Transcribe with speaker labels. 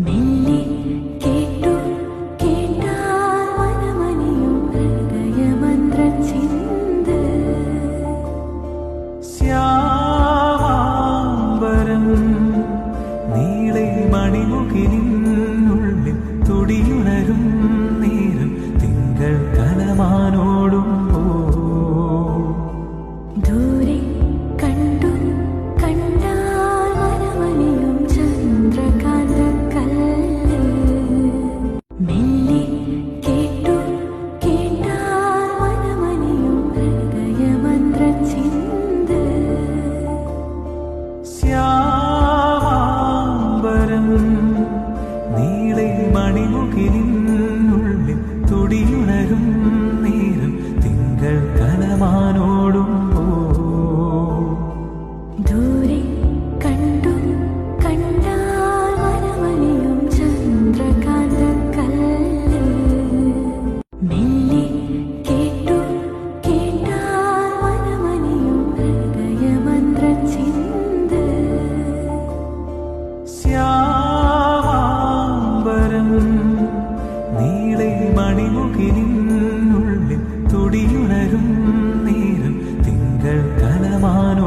Speaker 1: മെല്ലെ കേട്ടു കേട്ടാൽ മനമണിയും ഹൃദയമന്ത്രചിന്ത്
Speaker 2: ശ്യാമാംബരം നീളെ മണിമുകിലിനുള്ളിൽ തുടിയുണരും നേരം തിങ്കൾ കലമാനോടുമ്പോ
Speaker 1: ദൂരെ കണ്ടു കണ്ടാൽ മനമണിയും ചന്ദ്രകാന്തക്കല്ല് മെല്ലെ കേട്ടു കേട്ടാൽ മനമണിയും ഹൃദയമന്ത്രചിന്ത്
Speaker 2: ശ്യാമാംബരം നീളെ മണിമുകിലിനുള്ളിൽ തുടിയുണരും നേരം തിങ്കൾ കലമാനോടുമ്പോ
Speaker 1: ദൂരെ കണ്ടു കണ്ടാൽ മനമണിയും ചന്ദ്രകാന്തക്കല്ല് മെല്ലെ കേട്ടു കേട്ടാൽ മനമണിയും ഹൃദയമന്ത്രചിന്ത്
Speaker 2: ശ്യാമാംബരം നീളെ മണിമുകിലിനുള്ളിൽ തുടിയുണരും നേരം തിങ്കൾ കലമാനോ